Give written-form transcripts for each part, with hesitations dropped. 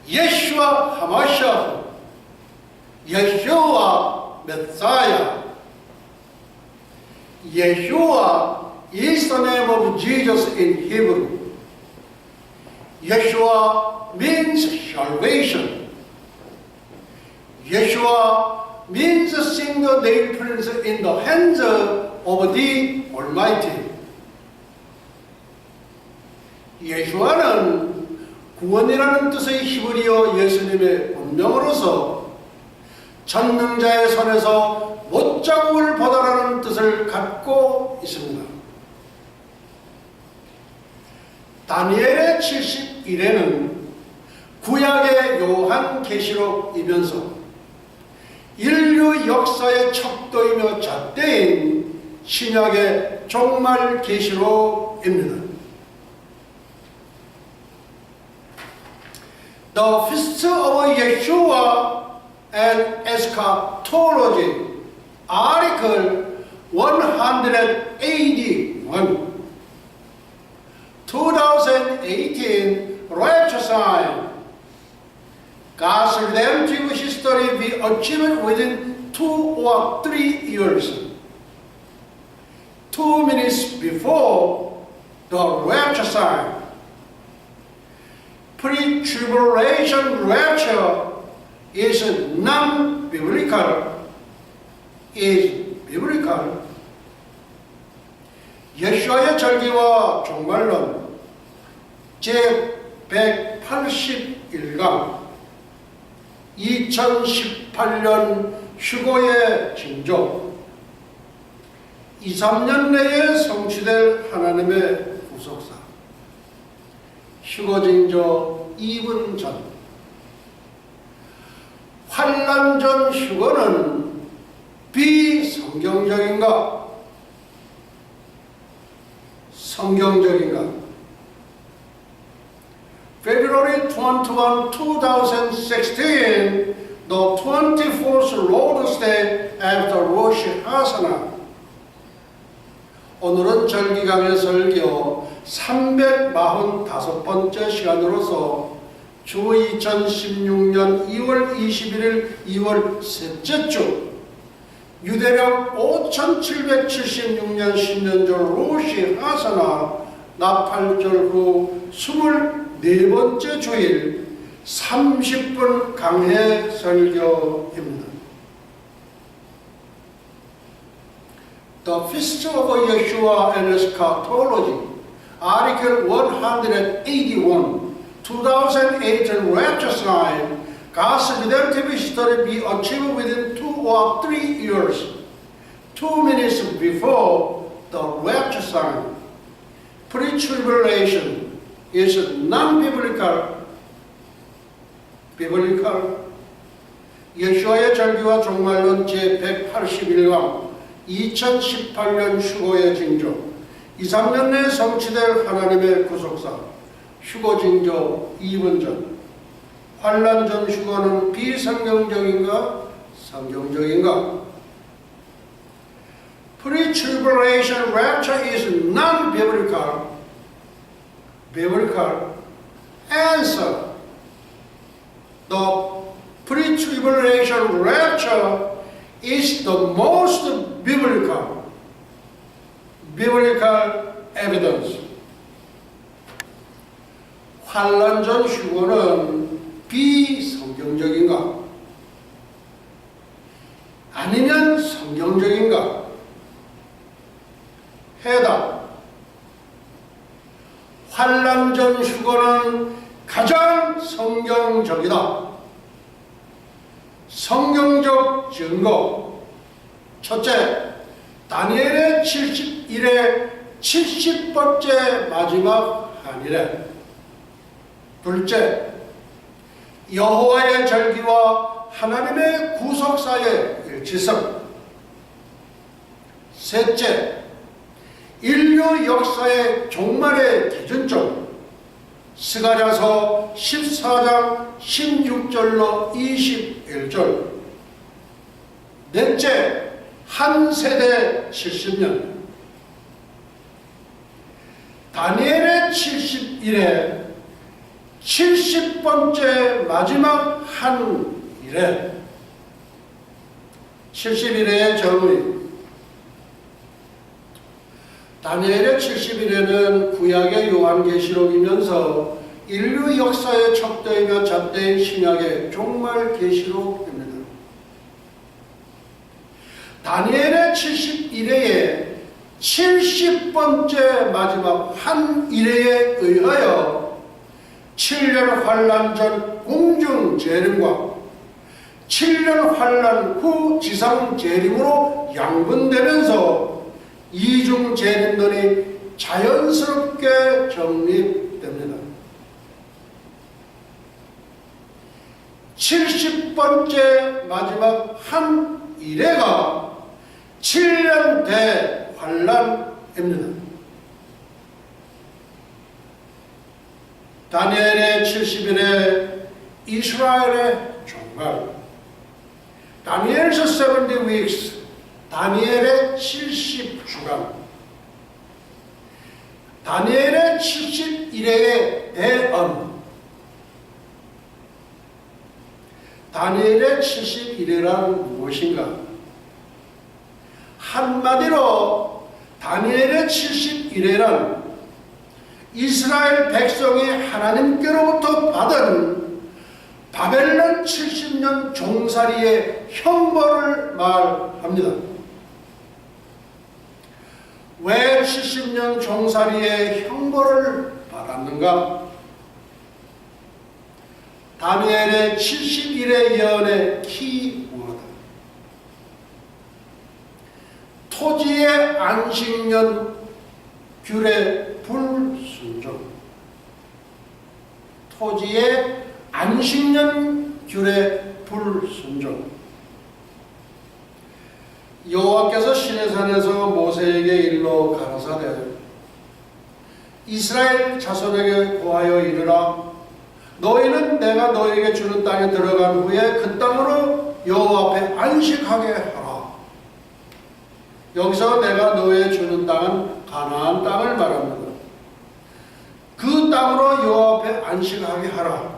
예슈와 하마샤, 예슈와 메사야. Yeshua is the name of Jesus in Hebrew. Yeshua means salvation. Yeshua means seeing the nail prints in the hands of the Almighty. 예수와는 구원이라는 뜻의 히브리어 예수님의 본명으로서 전능자의 손에서 못자국을 보다라는 뜻을 갖고 있습니다. 다니엘의 71회는 구약의 요한계시록이면서 인류 역사의 척도이며 잣대인 신약의 종말 계시록입니다. The Feast of Yeshua and Eschatology, Article 181, 2018 Rapture Sign. God's redemptive history be achieved within 2 or 3 years. 2 minutes before the rapture sign. Pre-tribulation rapture is non-biblical. Is biblical. 예수와의 절기와 종말론 제181강 2018년 휴거의 징조 2-3년 내에 성취될 하나님의 구속사 휴거 징조 2분 전 환난 전 휴거는 비성경적인가? 성경적인가? February 21, 2016, the 24th Lord's Day after Rosh Hashanah. 오늘은 절기강의 설교 345번째 시간으로서 주 2016년 2월 21일 2월 셋째 주 유대력 5776년 10년절 로시 하사나 나팔절 후 24번째 주일 30분 강해 설교입니다. The Feast of Yeshua and Eschatology, Article 181, 2008 Rapture Sign, God's redemptive history be achieved within 2 or 3 years, 2 minutes before the rapture sign. Pre-tribulation is non-biblical. biblical. 예수와의 절기와 종말론 제181강 2018년 휴거의 징조 2-3년 내에 성취될 하나님의 구속사 휴거 징조 2분 전 환난 전 휴거는 비성경적인가? 성경적인가? Pre-tribulation rapture is non-biblical. Biblical. Answer. The pre-tribulation rapture is the most biblical. Biblical evidence. 환난 전 휴거는 비성경적인가? 아니면 성경적인가? 해답. 환난 전 휴거는 가장 성경적이다. 성경적 증거. 첫째, 다니엘의 71회 70번째 마지막 한일에. 둘째, 여호와의 절기와 하나님의 구속사의 일치성. 셋째, 인류 역사의 종말의 기준점. 스가랴서 14장 16절로 21절. 넷째, 한 세대 70년. 다니엘의 71회 70번째 마지막 한 일에 70일의 정의. 다니엘의 70일에는 구약의 요한계시록이면서 인류 역사의 척도이며 잣대인 신약의 종말 계시록입니다. 다니엘의 70일에 70번째 마지막 한 일에 의하여 7년 환란 전 공중 재림과 7년 환란 후 지상 재림으로 양분되면서 이중 재림론이 자연스럽게 정립됩니다. 70번째 마지막 한 일회가 7년 대환란입니다. 다니엘의 70일에 이스라엘의 종말. 다니엘's 70 weeks. 다니엘의 70주간. 다니엘의 70일의 대언. 다니엘의 70일이란 무엇인가? 한마디로 다니엘의 70일에는 이스라엘 백성이 하나님께로부터 받은 바벨론 70년 종살이의 형벌을 말합니다. 왜 70년 종살이의 형벌을 받았는가? 다니엘의 70일의 예언의 키워드. 토지의 안식년 규례 불순종. 토지의 안식년 규례 불순종. 여호와께서 시내산에서 모세에게 일러 가라사대 이스라엘 자손에게 고하여 이르라 너희는 내가 너희에게 주는 땅에 들어간 후에 그 땅으로 여호와 앞에 안식하게 하라. 여기서 내가 너희에게 주는 땅은 가나안 땅을 말합니다. 그 땅으로 여호와 앞에 안식하게 하라.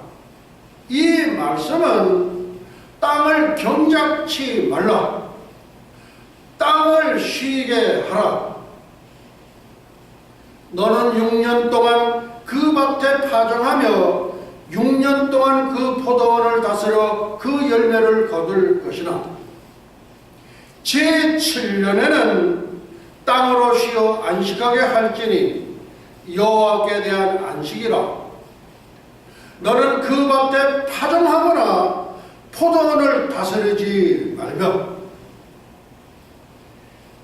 이 말씀은 땅을 경작치 말라. 땅을 쉬게 하라. 너는 6년 동안 그 밭에 파종하며 6년 동안 그 포도원을 다스려 그 열매를 거둘 것이나 제7년에는 땅으로 쉬어 안식하게 할지니 여호와께 대한 안식이라. 너는 그 밭에 파종하거나 포도원을 다스리지 말며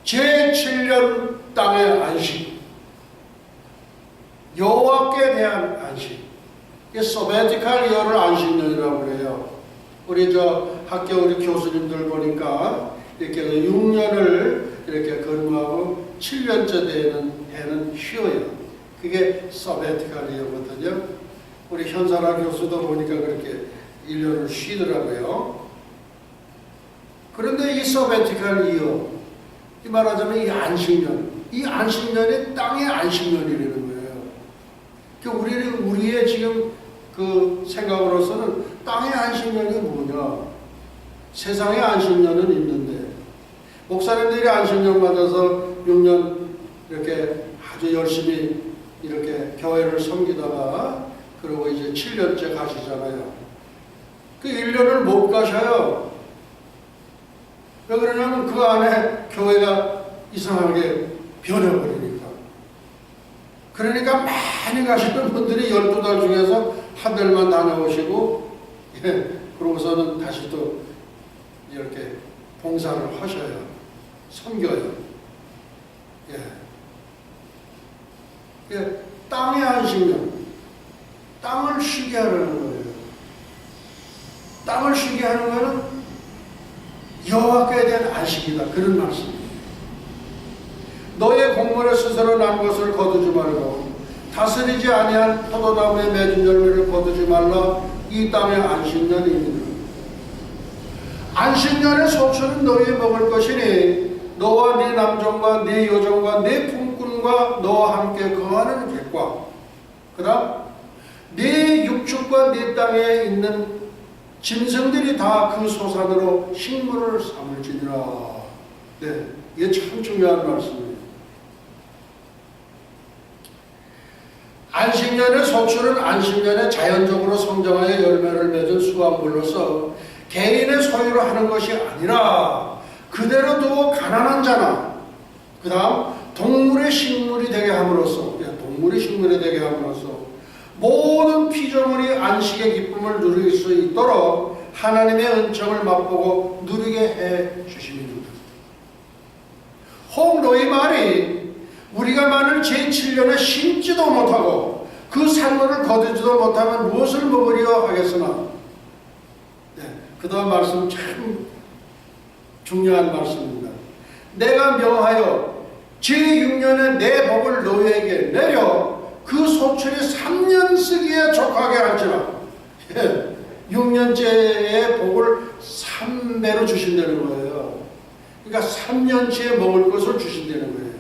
제7년 땅의 안식, 여호와께 대한 안식. 이 소베티칼 이어를 안식년이라고 그래요. 우리 학교 우리 교수님들 보니까 이렇게 6년을 이렇게 근무하고 7년째 되는 해는 쉬어요. 그게 소베티칼 이어거든요. 우리 현사라 교수도 보니까 그렇게 1년을 쉬더라고요. 그런데 이 소베티칼 이어, 이 말하자면 이 안식년, 이 안식년이 땅의 안식년이라는 거예요. 우리의 지금 그 생각으로서는 땅의 안식년이 뭐냐? 세상의 안식년은 있는데 목사님들이 안식년 맞아서 6년 이렇게 아주 열심히 이렇게 교회를 섬기다가 그러고 이제 7년째 가시잖아요. 그 1년을 못 가셔요. 왜 그러냐면 그 안에 교회가 이상하게 변해버리니까. 그러니까 많이 가시는 분들이 12달 중에서 한 달만 다녀오시고, 그러고서는 다시 또 이렇게 봉사를 하셔요. 섬겨요. 땅의 안식년, 땅을 쉬게 하려는 거예요. 땅을 쉬게 하는 거는 여호와께 대한 안식이다. 그런 말씀입니다. 너의 곡물에 스스로 난 것을 거두지 말고 다스리지 아니한 포도나무에 맺은 열매를 거두지 말라. 이 땅의 안식년입니다. 안식년의 소출은 너희 먹을 것이니 너와 네 남종과 네 여종과 네 품꾼과 너와 함께 거하는 객과 그 다음 네 육축과 네 땅에 있는 짐승들이 다 그 소산으로 식물을 삼을지니라. 네, 이게 참 중요한 말씀이에요. 안식년의 소출은 안식년에 자연적으로 성장하여 열매를 맺은 수확물로서 개인의 소유로 하는 것이 아니라 그대로 두고 가난한 자나 그 다음 동물의 식물이 되게 함으로써 모든 피조물이 안식의 기쁨을 누릴 수 있도록 하나님의 은총을 맛보고 누리게 해 주심입니다. 홍로의 말이 우리가 만일 제7년에 심지도 못하고 그 산물을 거두지도 못하면 무엇을 먹으려 하겠으나, 네, 그 다음 말씀 참 중요한 말씀입니다. 내가 명하여 제6년에 내 복을 너희에게 내려 그 소출이 3년 쓰기에 족하게 할지라. 6년째의 복을 3배로 주신다는 거예요. 그러니까 3년치에 먹을 것을 주신다는 거예요.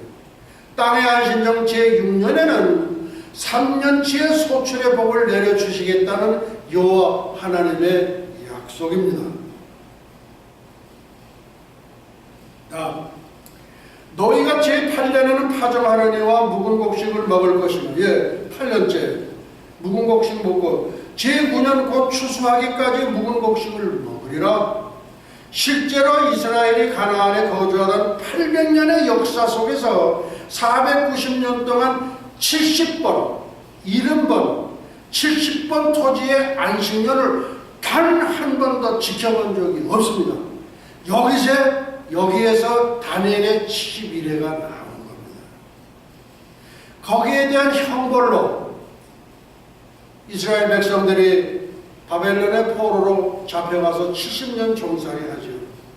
땅의 안식년 제6년에는 3년치의 소출의 복을 내려주시겠다는 여호와 하나님의 약속입니다. 너희가 제8년에는 파종하려니와 묵은 곡식을 먹을 것이며, 8년째 묵은 곡식 먹고 제9년 곧 추수하기까지 묵은 곡식을 먹으리라. 실제로 이스라엘이 가나안에 거주하던 800년의 역사 속에서 490년 동안 70번, 70번, 70번 토지의 안식년을 단 한 번도 지켜본 적이 없습니다. 여기에서 다니엘의 71회가 나오는 겁니다. 거기에 대한 형벌로 이스라엘 백성들이 바벨론의 포로로 잡혀가서 70년 종살이 하죠.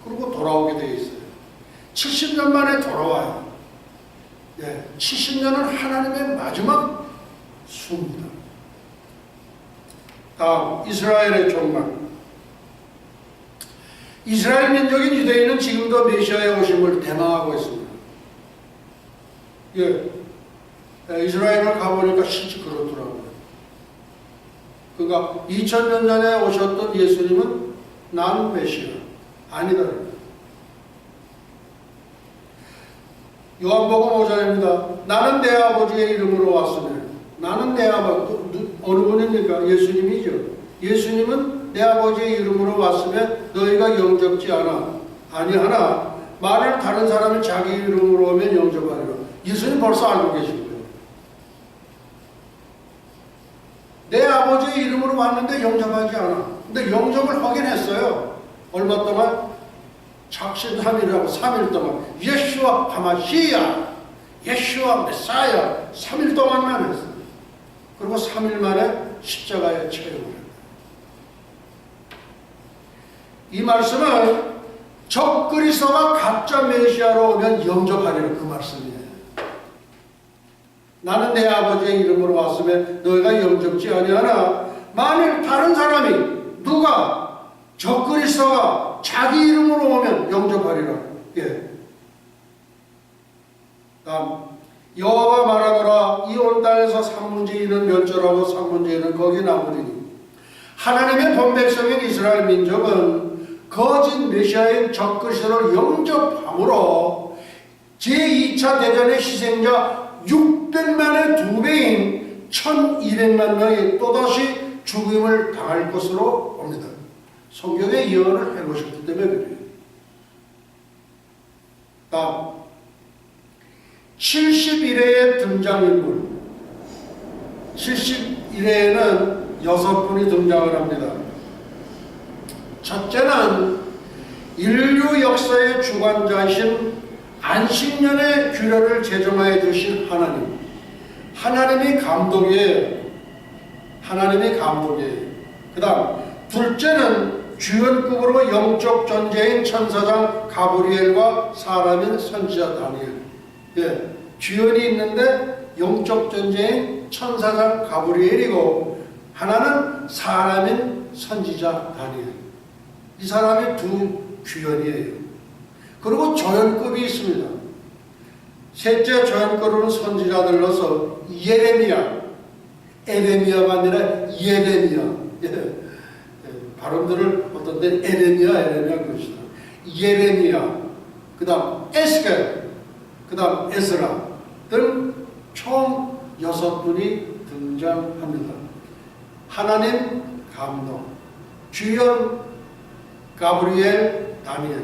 그리고 돌아오게 되어 있어요. 70년 만에 돌아와요. 70년은 하나님의 마지막 수입니다. 다음, 이스라엘의 종말. 이스라엘 민족인 유대인은 지금도 메시아의 오심을 대망하고 있습니다. 이스라엘을 가보니까 실제 그렇더라고요. 그러니까 2000년 전에 오셨던 예수님은 난 메시아 아니다. 요한복음 5장입니다. 나는 내 아버지의 이름으로 왔으며, 나는 내 아버지, 어느 분입니까? 예수님이죠. 예수님은 내 아버지의 이름으로 왔으면 너희가 영접지 아니하나 만일 다른 사람이 자기 이름으로 오면 영접하리라. 예수님 벌써 알고 계신 거예요. 내 아버지의 이름으로 왔는데 영접하지 않아. 근데 영접을 하긴 했어요. 얼마 동안? 작심삼일이라고 3일 동안 예슈아 하마시야, 예슈아 메사야 3일 동안만 했어요. 그리고 3일 만에 십자가에 채용을 했어요. 이 말씀은 적그리스도가 가짜 메시아로 오면 영접하리라 그 말씀이에요. 나는 내 아버지의 이름으로 왔으면 너희가 영접지 아니하나 만일 다른 사람이 누가 적그리스도가 자기 이름으로 오면 영접하리라. 다음, 여호와가 말하노라 이 온 땅에서 3분의 1은 멸절하고 3분의 1은 거기 남으리니. 하나님의 본백성인 이스라엘 민족은 거짓 메시아인 적그리스도를 영접함으로 제2차 대전의 희생자 600만의 2배인 1200만 명이 또다시 죽임을 당할 것으로 봅니다. 성경의 예언을 해놓으셨기 때문에 그래요. 다음, 71회의 등장인물. 71회에는 6분이 등장을 합니다. 첫째는 인류 역사의 주관자이신 안식년의 규례를 제정하여 주신 하나님. 하나님이 감독이에요. 그 다음, 둘째는 주연급으로 영적 존재인 천사장 가브리엘과 사람인 선지자 다니엘. 주연이 있는데 영적 존재인 천사장 가브리엘이고 하나는 사람인 선지자 다니엘. 이 사람이 두 주연이에요. 그리고 조연급이 있습니다. 셋째 조연급으로는 선지자들로서 예레미야, 에레미야가 아니라 예레미야. 발음들을 어떤 데는 에레미야 그러시다. 예레미야, 그 다음 에스겔, 그 다음 에스라 등 총 6분이 등장합니다. 하나님 감독, 주연 가브리엘, 다니엘,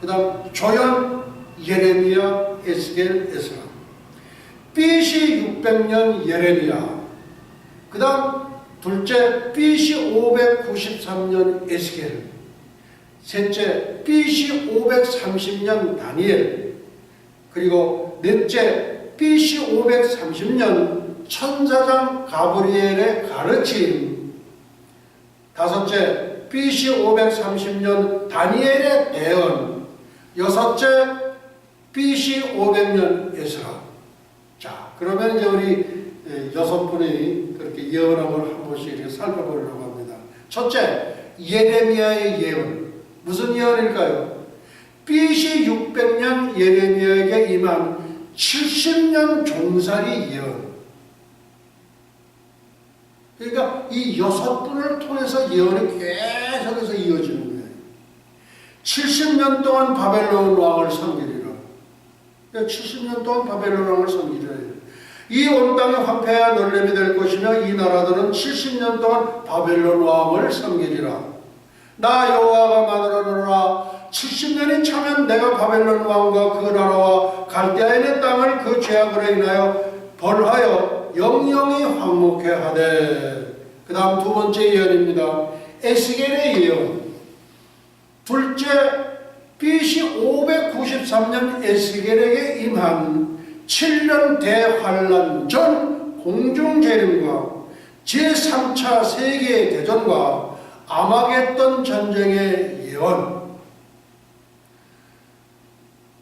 그 다음 조연 예레미야, 에스겔, 에스라. BC 600년 예레미야, 그 다음 둘째 BC 593년 에스겔, 셋째 BC 530년 다니엘, 그리고 넷째 BC 530년 천사장 가브리엘의 가르침, 다섯째 BC 530년 다니엘의 대언, 여섯째 BC 500년 에스라. 자, 그러면 이제 우리 6분이 그렇게 예언함을 한 번씩 이렇게 살펴보려고 합니다. 첫째, 예레미야의 예언. 무슨 예언일까요? BC 600년 예레미야에게 임한 70년 종살이 예언. 그러니까 이 6분을 통해서 예언이 계속해서 이어지는 거예요. 70년 동안 바벨론 왕을 섬기리라. 70년 동안 바벨론 왕을 섬기리라. 이 온 땅이 황폐와 놀림이 될 것이며 이 나라들은 70년 동안 바벨론 왕을 섬기리라. 나 여호와가 말하노라. 70년이 차면 내가 바벨론 왕과 그 나라와 갈대아인의 땅을 그 죄악으로 인하여 벌하여 영영이 황목해 하되. 그 다음 두 번째 예언입니다. 에스겔의 예언. 둘째 BC 593년 에스겔에게 임한 7년 대환란 전 공중재림과 제3차 세계대전과 아마겟돈 전쟁의 예언.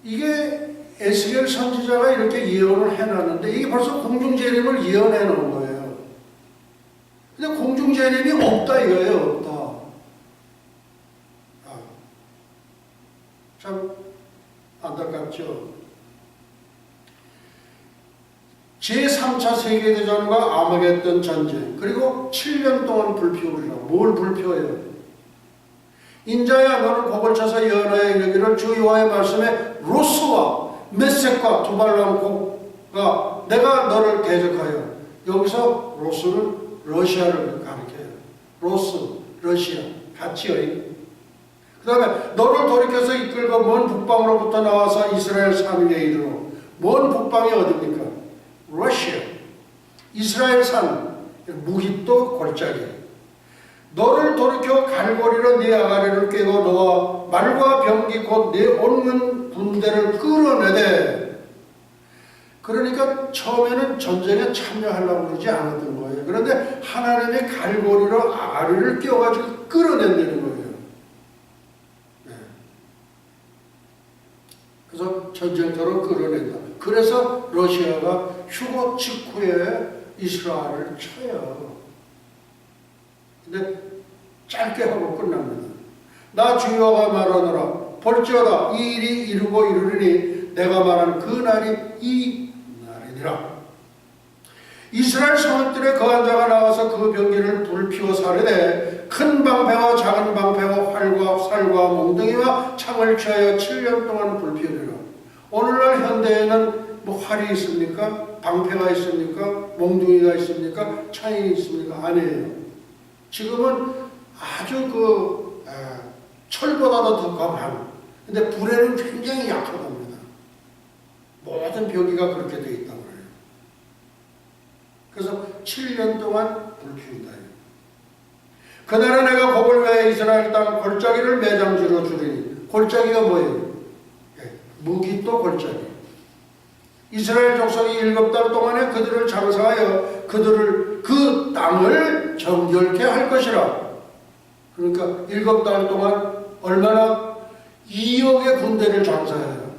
이게 에스겔 선지자가 이렇게 예언을 해놨는데 이게 벌써 공중재림을 예언해 놓은 거예요. 근데 공중재림이 없다 이거예요. 없다. 참 안타깝죠. 제3차 세계대전과 아마겟돈 전쟁, 그리고 7년 동안 불피우리라. 뭘 불피워요? 인자야 너는 곡을 쳐서 예언하여 이르기를 주 여호와의 말씀에 로스와 메섹과 두발람곡가 내가 너를 대적하여. 여기서 로스는 러시아를 가리켜요. 로스, 러시아 같이요. 그 다음에 너를 돌이켜서 이끌고 먼 북방으로부터 나와서 이스라엘 산위에 이르러. 먼 북방이 어디입니까? 러시아. 이스라엘 산 무hit도 골짜기. 너를 돌이켜 갈고리로 네 아가리를 꿰고 너와 말과 병기 곧 네 온갖 군대를 끌어내되. 그러니까 처음에는 전쟁에 참여하려고 그러지 않았던 거예요. 그런데 하나님의 갈고리로 아가리를 껴가지고 끌어낸다는 거예요. 네. 그래서 전쟁터로 끌어낸다. 그래서 러시아가 휴거 직후에 이스라엘을 쳐요. 근데 짧게 하고 끝납니다. 나 주여가 말하노라. 볼지어다 이 일이 이루고 이르리니 내가 말한 그 날이 이 날이니라. 이스라엘 성읍들의 거한 자가 나와서 그 병기를 불피워 사르되 큰 방패와 작은 방패와 활과 살과 몽둥이와 창을 취하여 7년 동안 불피우리라. 오늘날 현대에는 뭐 활이 있습니까? 방패가 있습니까? 몽둥이가 있습니까? 창이 있습니까? 아니에요. 지금은 아주 철보다도 더 강한, 근데 불에는 굉장히 약하답니다. 모든 벽이가 그렇게 되어 있다고 그래요. 그래서 7년 동안 불피운다. 그날에 내가 곡을 외에 이스라엘 땅 골짜기를 매장지로 주리니. 골짜기가 뭐예요? 무기또 골짜기. 이스라엘 족속이 7달 동안에 그들을 장사하여 그들을 그 땅을 정결케 할 것이라. 그러니까 7달 동안 얼마나 2억의 군대를 장사해요.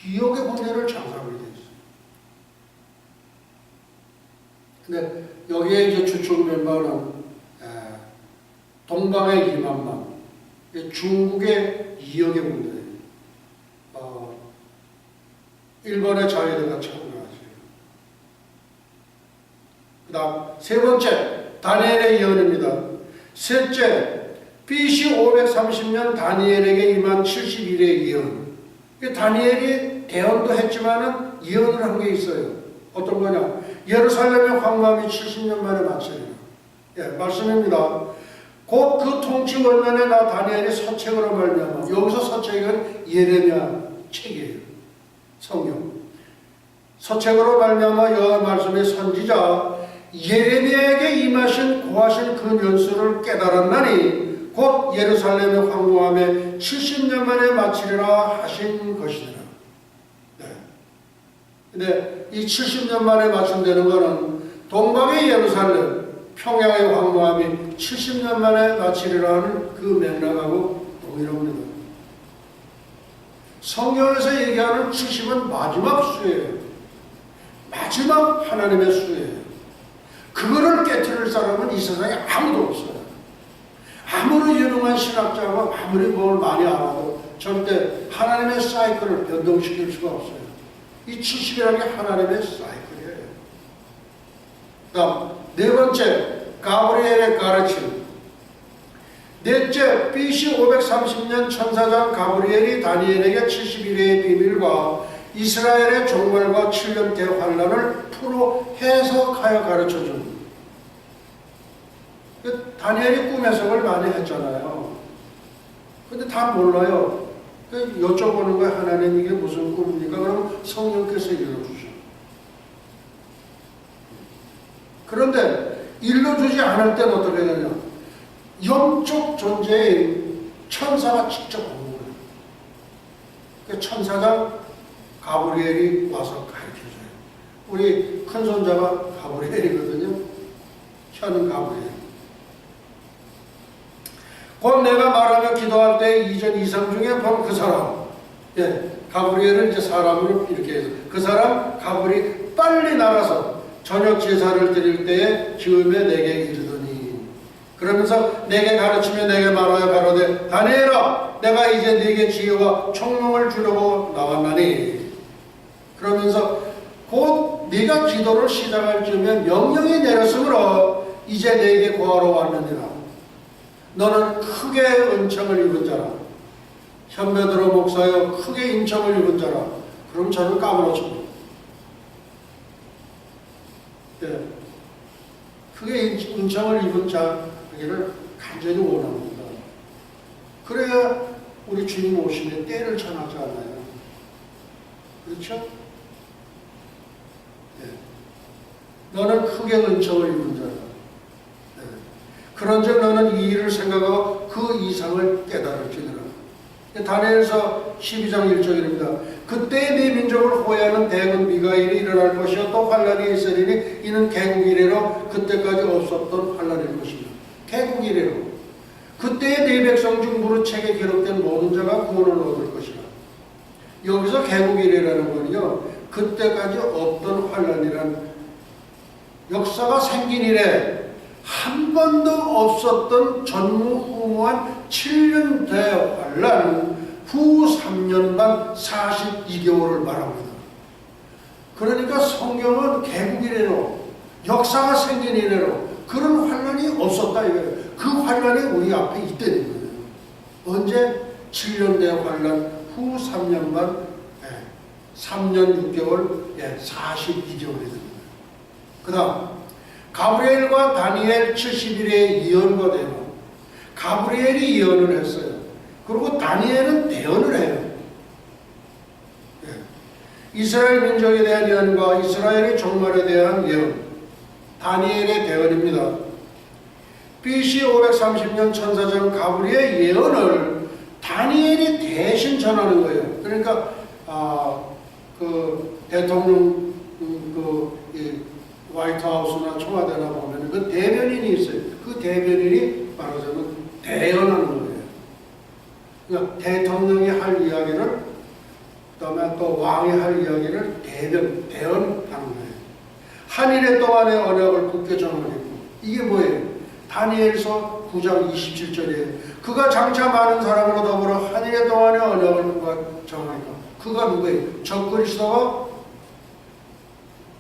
2억의 군대를 장사하게 돼 있어요. 근데 여기에 이제 주축 멤버는 동방의 2만만, 중국의 2억의 군대예요. 일본의 자위대가 참가하죠. 그 다음 세 번째 다니엘의 예언입니다. 셋째 BC 530년 다니엘에게 임한 71의 예언. 다니엘이 대언도 했지만은 예언을 한 게 있어요. 어떤 거냐? 예루살렘의 황무함이 70년 만에 마치리라. 예, 말씀입니다. 곧 그 통치 원년에 나 다니엘이 서책으로 말미암아. 여기서 서책은 예레미야 책이에요. 성경. 서책으로 말미암아 여호와 말씀의 선지자 예레미야에게 임하신 고하신 그 연수를 깨달았나니 곧 예루살렘의 황무함에 70년 만에 마치리라 하신 것이니라. 네. 근데 이 70년 만에 마침되는 것은 동방의 예루살렘, 평양의 황무함이 70년 만에 마치리라 하는 그 맥락하고 동일합니다. 성경에서 얘기하는 70은 마지막 수예요. 마지막 하나님의 수예요. 그거를 깨트릴 사람은 이 세상에 아무도 없어요. 아무리 유능한 신학자가 아무리 뭘 많이 알아도 절대 하나님의 사이클을 변동시킬 수가 없어요. 이 70이라는 게 하나님의 사이클이에요. 다음 네 번째 가브리엘의 가르침. 넷째 BC 530년 천사장 가브리엘이 다니엘에게 71회의 비밀과 이스라엘의 종말과 7년 대환란을 풀어 해석하여 가르쳐준. 다니엘이 꿈 해석을 많이 했잖아요. 근데 다 몰라요. 여쭤보는 거예요. 하나님 이게 무슨 꿈입니까? 그럼 성령께서 읽어주셔. 그런데 읽어주지 않을 때는 어떻게 되냐? 영적 존재인 천사가 직접 오는 거예요. 그 천사가 가브리엘이 와서 가르쳐줘요. 우리 큰손자가 가브리엘이거든요. 현은 가브리엘. 곧 내가 말하며 기도할 때 이전 이상 중에 본 그 사람, 예, 가브리엘을 이제 사람으로 이렇게 해서 그 사람 가브리 빨리 나가서 저녁 제사를 드릴 때에 즈음에 내게 이르더니, 그러면서 내게 가르치며 내게 말하여 가로되 다니엘아 내가 이제 네게 지혜와 총명을 주려고 나왔나니, 그러면서 곧 네가 기도를 시작할 즈음에 명령이 내렸으므로 이제 네게 구하러 왔느니라. 너는 크게 은총을 입은 자라. 현배들어 목사여 크게 인청을 입은 자라. 그럼 저를 까무러칩니다. 네. 크게 은총을 입은 자에게를 간절히 원합니다. 그래야 우리 주님 오시면 때를 전하지 않아요. 그렇죠? 네. 너는 크게 은총을 입은 자라. 그런즉 너는 이 일을 생각하고 그 이상을 깨달을지니라. 다니엘서 12장 1절입니다. 그때 네 민족을 호위하는 대군 미가일이 일어날 것이요 또 환란이 있으리니 이는 개국 이래로 그때까지 없었던 환란일 것이다. 개국 이래로 그때의 네 백성 중 무릇책에 기록된 모든 자가 구원을 얻을 것이다. 여기서 개국 이래라는 건요, 그때까지 없던 환란이란, 역사가 생긴 이래 한 번도 없었던 전무후무한 7년 대환란 후 3년만 42개월을 말합니다. 그러니까 성경은 개국 이래로, 역사가 생긴 이래로 그런 환란이 없었다 이거예요. 그 환란이 우리 앞에 있다는 거예요. 언제? 7년 대환란 후 3년만 3년 6개월 42개월이 됩니다. 그 다음 가브리엘과 다니엘 70일의 예언과 대언. 가브리엘이 예언을 했어요. 그리고 다니엘은 대언을 해요. 이스라엘 민족에 대한 예언과 이스라엘의 종말에 대한 예언. 다니엘의 대언입니다. BC 530년 천사장 가브리엘의 예언을 다니엘이 대신 전하는 거예요. 그러니까 그 대통령 화이트하우스나 청와대나 보면 그 대변인이 있어요. 그 대변인이 말하자면 대언하는 거예요. 그러니까 대통령이 할 이야기를, 그 다음에 또 왕이 할 이야기를 대언하는 거예요. 한일의 동안의 언약을 굳게 정하겠고, 이게 뭐예요? 다니엘서 9장 27절이에요. 그가 장차 많은 사람으로 더불어 한일의 동안의 언약을 누가 정하니까, 그가 누구예요? 적그리스도가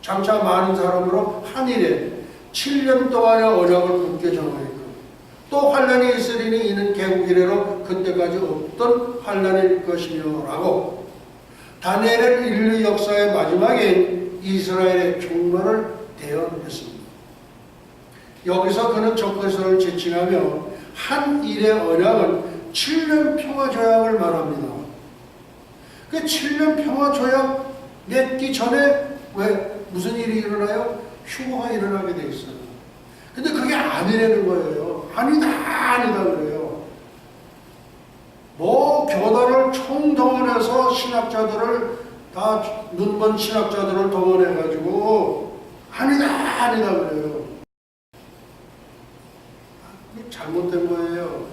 장차 많은 사람으로 한일에 7년 동안의 언약을 굳게 정하였고 또 환란이 있으리니 이는 개국 이래로 그때까지 없던 환란일 것이며 라고 다니엘은 인류 역사의 마지막인 이스라엘의 종말을 대언했습니다. 여기서 그는 적그리스도를 지칭하며 한 일의 언약은 7년 평화조약을 말합니다. 그 7년 평화조약 맺기 전에 왜 무슨 일이 일어나요? 휴거가 일어나게 돼 있어요. 근데 그게 아니라는 거예요. 아니다 그래요. 뭐 교단을 총동원해서 신학자들을 다 눈먼 신학자들을 동원해가지고 아니다 그래요. 잘못된 거예요.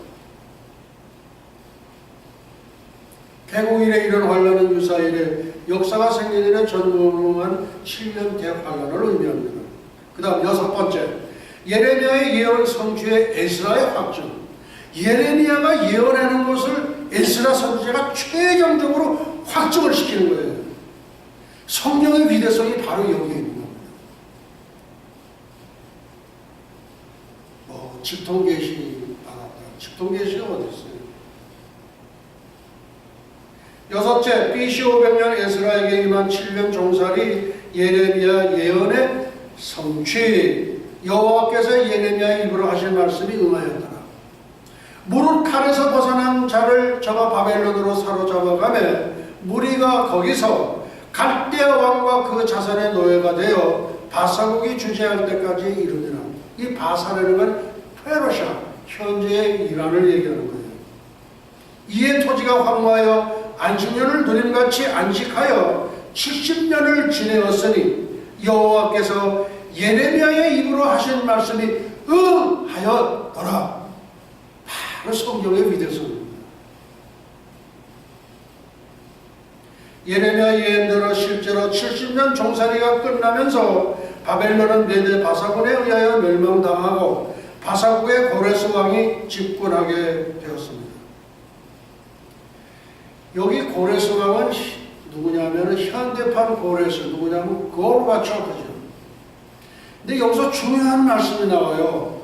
개국 이래 이런 환란은 유사 이래 역사가 생긴 이래 전무한 7년 대환란을 의미합니다. 그 다음 6번째, 예레미야의 예언 성취의 에스라의 확정. 예레미야가 예언하는 것을 에스라 선지자가 최종적으로 확정을 시키는 거예요. 성경의 위대성이 바로 여기에 있는 겁니다. 직통계시 받았다. 직통계시가 어디 있어요? 여섯째, BC 500년 에스라에게 임한 7년 종살이 예레미야 예언의 성취. 여호와께서 예레미야의 입으로 하신 말씀이 응하였더라. 무릇 칼에서 벗어난 자를 저가 바벨론으로 사로잡아가며 무리가 거기서 갈대아 왕과 그 자손의 노예가 되어 바사국이 주재할 때까지 이르니라. 이 바사라는 건 페르시아, 현재의 이란을 얘기하는 거예요. 이에 토지가 황무하여 안식년을 누림같이 안식하여 70년을 지내었으니 여호와께서 예레미야의 입으로 하신 말씀이 응하였더라. 바로 성경의 위대성입니다. 예레미야 예언대로 실제로 70년 종살이가 끝나면서 바벨론은 메대 바사군에 의하여 멸망당하고 바사국의 고레스 왕이 집권하게 되었습니다. 여기 고레스 왕은 누구냐면 현대판 고레스, 누구냐면 고르바초프죠. 근데 여기서 중요한 말씀이 나와요.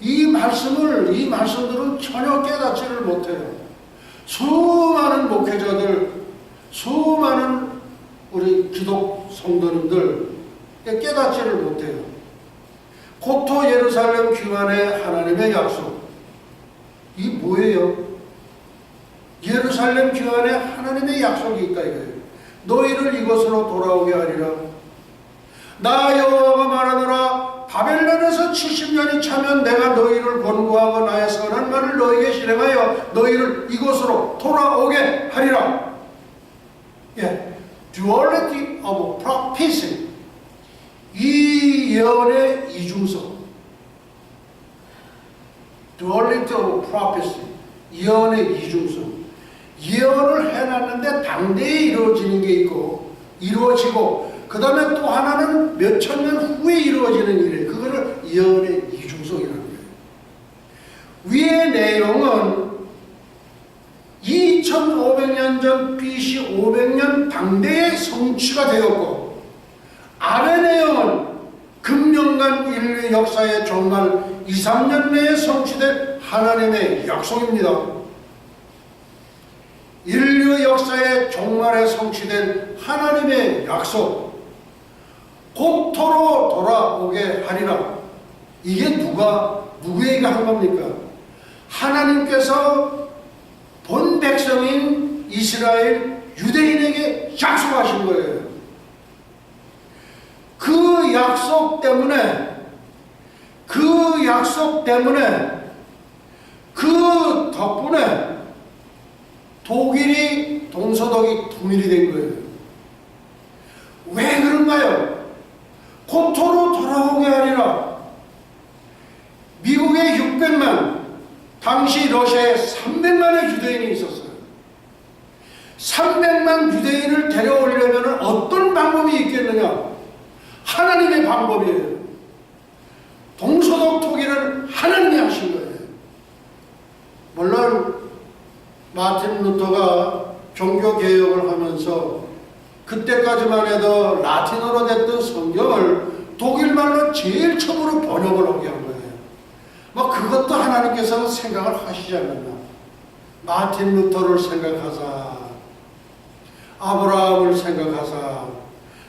이 말씀들은 전혀 깨닫지를 못해요. 수많은 목회자들, 수많은 우리 기독 성도님들 깨닫지를 못해요. 고토 예루살렘 귀환의 하나님의 약속. 이 뭐예요? 예루살렘 귀환에 하나님의 약속이 있다 이거예요. 너희를 이곳으로 돌아오게 하리라. 나 여호와가 말하노라. 바벨론에서 70년이 차면 내가 너희를 권고하고 나의 선한 말을 너희에게 실행하여 너희를 이곳으로 돌아오게 하리라. Duality of prophecy. 이 예언의 이중성. Duality of prophecy. 예언의 이중성. 예언을 해놨는데 당대에 이루어지는 게 있고 이루어지고 그 다음에 또 하나는 몇천 년 후에 이루어지는 일이에요. 그거를 예언의 이중성이라는 거예요. 위의 내용은 2500년 전 BC 500년 당대에 성취가 되었고 아래 내용은 금명간 인류 역사의 종말 2, 3년 내에 성취될 하나님의 약속입니다. 인류 역사의 종말에 성취된 하나님의 약속, 고토로 돌아오게 하리라. 이게 누구에게 한 겁니까? 하나님께서 본 백성인 이스라엘 유대인에게 약속하신 거예요. 그 약속 때문에 그 덕분에 독일이 동서독이 통일이 된 거예요. 왜 그런가요? 고토로 돌아오게 하리라. 미국에 600만, 당시 러시아에 300만의 유대인이 있었어요. 300만 유대인을 데려오려면 어떤 방법이 있겠느냐? 하나님의 방법이에요. 동서독 통일을 하나님이 하신 거예요. 물론 마틴 루터가 종교개혁을 하면서 그때까지만 해도 라틴어로 됐던 성경을 독일말로 제일 처음으로 번역을 하게 한 거예요. 뭐 그것도 하나님께서는 생각을 하시지 않는다. 마틴 루터를 생각하사, 아브라함을 생각하사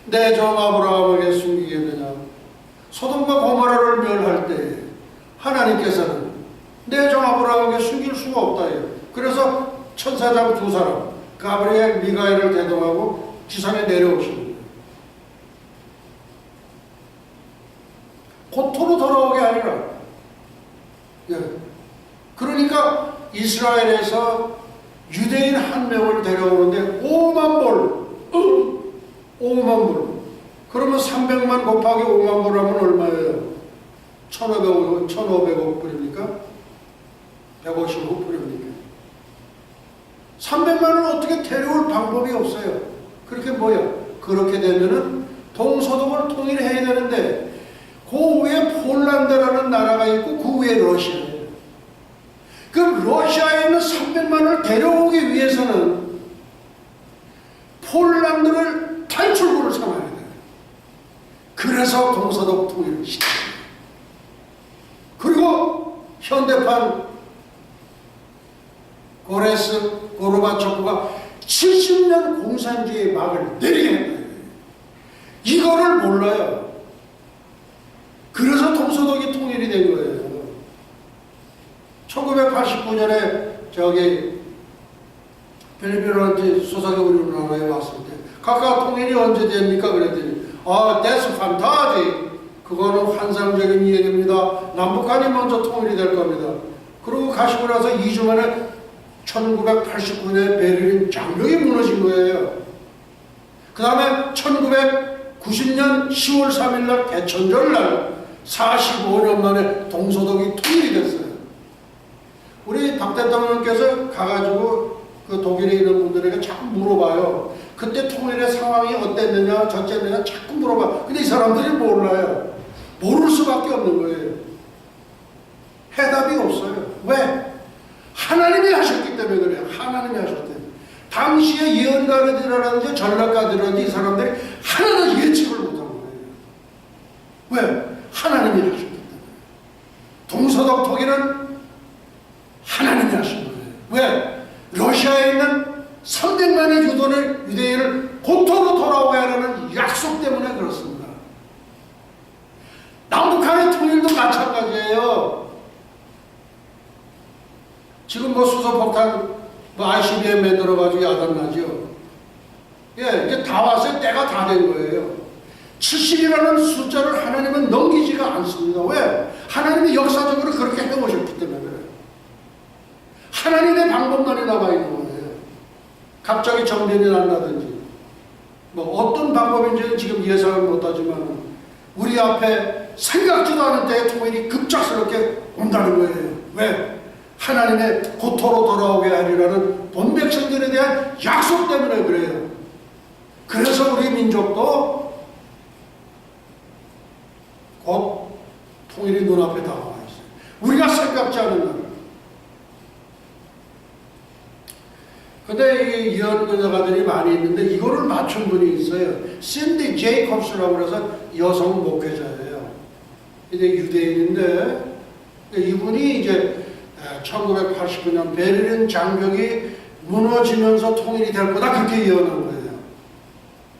내 종 아브라함에게 숨기겠느냐. 소돔과 고모라를 멸할 때 하나님께서는 내 종 아브라함에게 숨길 수가 없다. 그래서 천사장 두 사람 가브리엘, 미가엘을 대동하고 지상에 내려오신 거예요. 고토로 돌아오게 하리라. 예. 그러니까 이스라엘에서 유대인 한 명을 데려오는데 5만 불, 5만 불. 그러면 300만 곱하기 5만 불 하면 얼마예요? 1,500억 불입니까? 150억 불입니까? 300만을 어떻게 데려올 방법이 없어요. 그렇게 뭐야? 그렇게 되면은 동서독을 통일해야 되는데 그 위에 폴란드라는 나라가 있고 그 위에 러시아예요. 그럼 러시아에 있는 300만을 데려오기 위해서는 폴란드를 탈출구를 삼아야 돼요. 그래서 동서독 통일을 시켜요. 그리고 현대판 고르바초프가 70년 공산주의의 막을 내리게 한 거예요. 이거를 몰라요. 그래서 동서독이 통일이 된 거예요. 1989년에 저기 필리핀한테 소속이 우리나라에 왔을 때 각각 통일이 언제 됩니까? 그랬더니 that's fantastic. 그거는 환상적인 얘기입니다. 남북한이 먼저 통일이 될 겁니다. 그리고 가시고 나서 2주 만에 1989년에 베를린 장벽이 무너진 거예요. 그 다음에 1990년 10월 3일 날 개천절 날 45년 만에 동서독이 통일이 됐어요. 우리 박 대통령께서 가가지고 그 독일에 있는 분들에게 자꾸 물어봐요. 그때 통일의 상황이 어땠느냐, 어쨌느냐 자꾸 물어봐. 근데 이 사람들이 몰라요. 모를 수밖에 없는 거예요. 해답이 없어요. 왜? 하나님이 하셨기 때문에 그래요. 하나님이 하셨대요. 당시에 예언가들이라든지 전략가들이라든지 이 사람들이 하나도 예측을 못한 거예요. 왜? 하나님이 하셨기 때문에. 동서독 통일은 하나님이 하신 거예요. 왜? 러시아에 있는 300만의 유대인을 고토로 돌아오게 하라는 약속 때문에 그렇습니다. 남북한의 통일도 마찬가지예요. 지금 뭐 수소폭탄 ICBM 만들어가지고 야단나죠. 예, 이제 다 왔어요. 때가 다 된 거예요. 70이라는 숫자를 하나님은 넘기지가 않습니다. 왜? 하나님이 역사적으로 그렇게 해오셨기 때문에 그래요. 하나님의 방법만이 남아있는 거예요. 갑자기 정전이 난다든지 뭐 어떤 방법인지는 지금 예상을 못하지만 우리 앞에 생각지도 않은 때에 통일이 급작스럽게 온다는 거예요. 왜? 하나님의 고토로 돌아오게 하리라는 본 백성들에 대한 약속 때문에 그래요. 그래서 우리 민족도 곧 통일이 눈앞에 다가와 있어요. 우리가 생각지 않은 날. 근데 이 예언가들이 많이 있는데 이거를 맞춘 분이 있어요. 신디 제이콥스라고 해서 여성 목회자예요. 이제 유대인인데 이분이 이제 1989년 베를린 장벽이 무너지면서 통일이 될 거다 그렇게 예언한 거예요.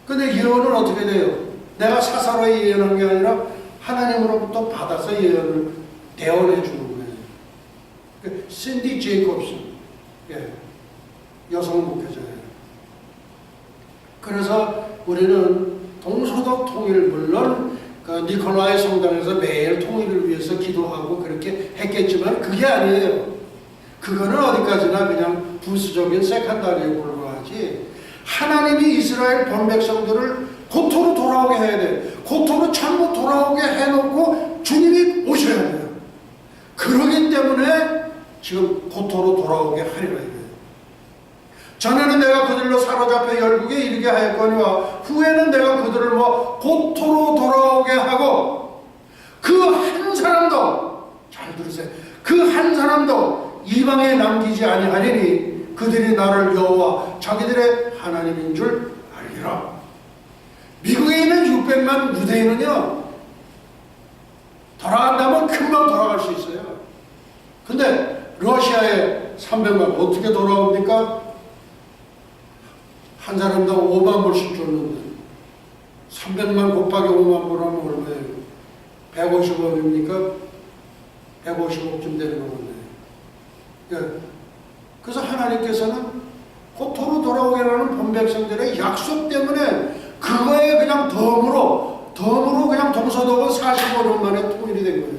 근데 예언은 어떻게 돼요? 내가 사사로이 예언한 게 아니라 하나님으로부터 받아서 예언을 대언해 주는 거예요. 신디 제이콥스. 예. 여성 목회자예요. 그래서 우리는 동서독 통일 물론 그 니콜라이 성당에서 매일 통일을 위해서 기도하고 그렇게 했겠지만 그게 아니에요. 그거는 어디까지나 그냥 부수적인 세컨다리에 불과하지. 하나님이 이스라엘 본 백성들을 고토로 돌아오게 해야 돼. 고토로 전부 돌아오게 해놓고 주님이 오셔야 돼요. 그러기 때문에 지금 고토로 돌아오게 하리라 이거예요. 전에는 내가 그들로 사로잡혀 열국에 이르게 하였거니와 후에는 내가 그들을 고토로 돌아오게 하고 그 한 사람도 잘 들으세요. 그 한 사람도 이방에 남기지 아니하리니 그들이 나를 여호와 자기들의 하나님인 줄 알리라. 미국에 있는 600만 유대인은요 돌아간다면 금방 돌아갈 수 있어요. 근데 러시아에 300만 어떻게 돌아옵니까? 한 사람당 5만 불씩 줬는데 300만 곱하기 5만 불 하면 얼마예요? 150억입니까? 150억쯤 되는 거거든요. 예. 그래서 하나님께서는 곧 도로 돌아오게라는 본백성들의 약속 때문에 그거에 그냥 덤으로 그냥 동서독은 45년 만에 통일이 된 거예요.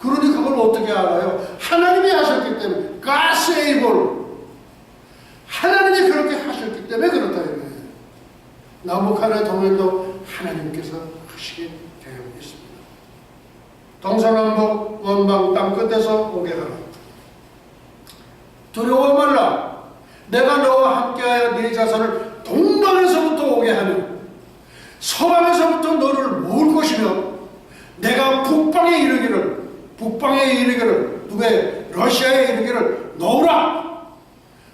그러니 그걸 어떻게 알아요? 하나님이 하셨기 때문에. God's able. 하나님이 그렇게 하셨기 때문에 그렇다 이거예요. 남북한의 통일도 하나님께서 하시게 되어 있습니다. 동서남북 원방 땅 끝에서 오게 하라. 두려워 말라. 내가 너와 함께하여 네 자손을 동방에서부터 오게 하며 서방에서부터 너를 모을 것이며 내가 북방에 이르기를 누구의 러시아에 이르기를 놓으라.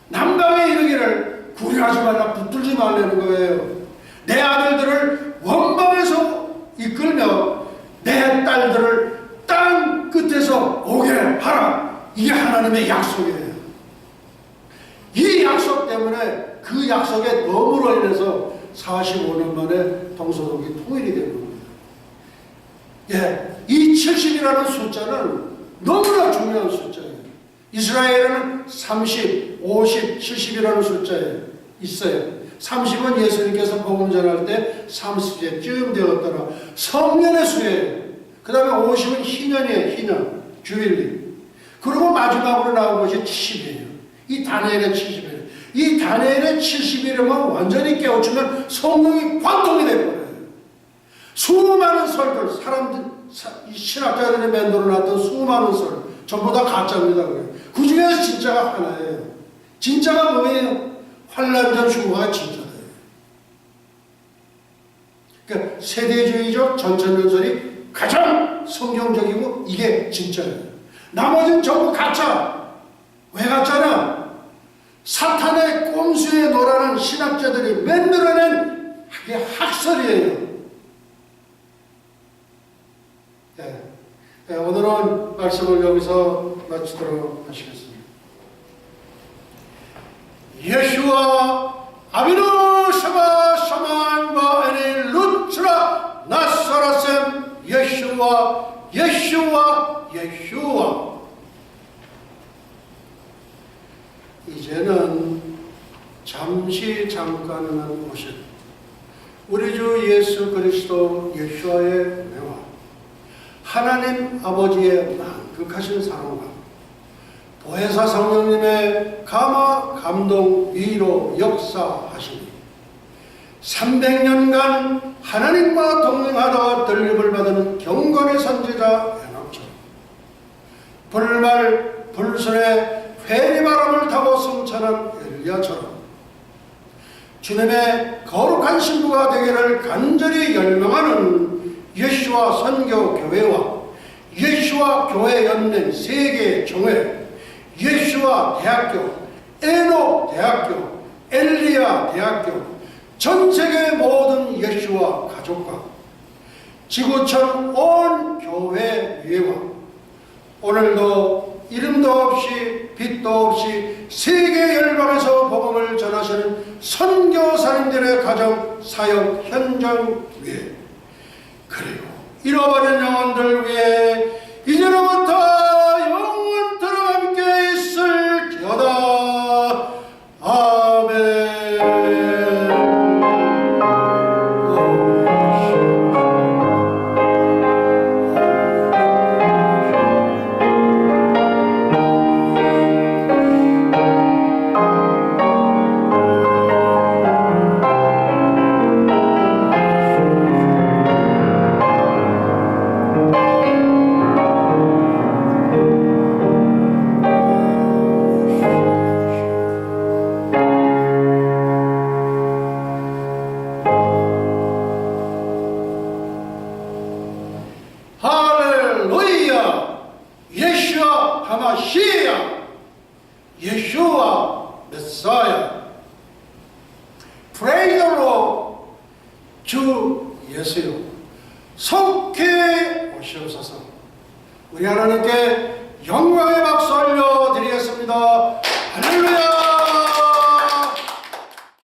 남방에 이르기를 구려하지 말라. 붙들지 말라는 거예요. 내 아들들을 원방에서 이끌며 내 딸들을 땅 끝에서 오게 하라. 이게 하나님의 약속이에요. 이 약속 때문에 그 약속의 덤으로 인해서 45년 만에 동서독이 통일이 된 겁니다. 예, 이 70이라는 숫자는 너무나 중요한 숫자예요. 이스라엘에는 30, 50, 70이라는 숫자에 있어요. 30은 예수님께서 복음 전할 때 30세쯤 되었더라. 성년의 수예요. 그 다음에 50은 희년이에요. 희년, 주일리. 그리고 마지막으로 나온 것이 70이에요. 이 다니엘의 70일. 이 다니엘의 70일이면 완전히 깨우치면 성령이 관통이 되어버려요. 수많은 설들, 사람들, 신학자들이 만들어놨던 수많은 설, 전부 다 가짜입니다. 그 중에서 진짜가 하나예요. 진짜가 뭐예요? 환란전 휴거가 진짜예요. 그러니까 세대주의적 전천연설이 가장 성경적이고 이게 진짜예요. 나머지는 전부 가짜. 왜 가짜냐? 사탄의 꼼수에 놀아는 신학자들이 만들어낸 그게 학설이에요. 네, 오늘은 말씀을 여기서 마치도록 하시겠습니다. 예수와 아비누 샤바 샤만과 에니 루트라 나사라셈 예수와 이제는 잠깐은 오신 우리 주 예수 그리스도 예수와의 은혜와 하나님 아버지의 만극하신 사랑과 보혜사 성령님의 감화, 감동, 위로, 역사하시니 300년간 하나님과 동행하다가 들림을 받은 경건의 선지자 에녹처럼 불말 불순의 회리바람을 타고 승천한 엘리야처럼 주님의 거룩한 신부가 되기를 간절히 열망하는 예수와 선교교회와 예수와 교회 연맹 세계 종회, 예수와 대학교, 에녹 대학교, 엘리야 대학교, 전 세계 모든 예수와 가족과 지구촌 온 교회 위에와 오늘도 이름도 없이 빛도 없이 세계 열방에서 복음을 전하시는 선교사님들의 가정 사역 현장 위에 그리고 잃어버린 영혼들 위해 이제로부터 영원토록 함께 있을지어다. 아멘. 예수와 메사야. Praise the Lord. 주 예수요. 속해 오시옵소서. 우리 하나님께 영광의 박수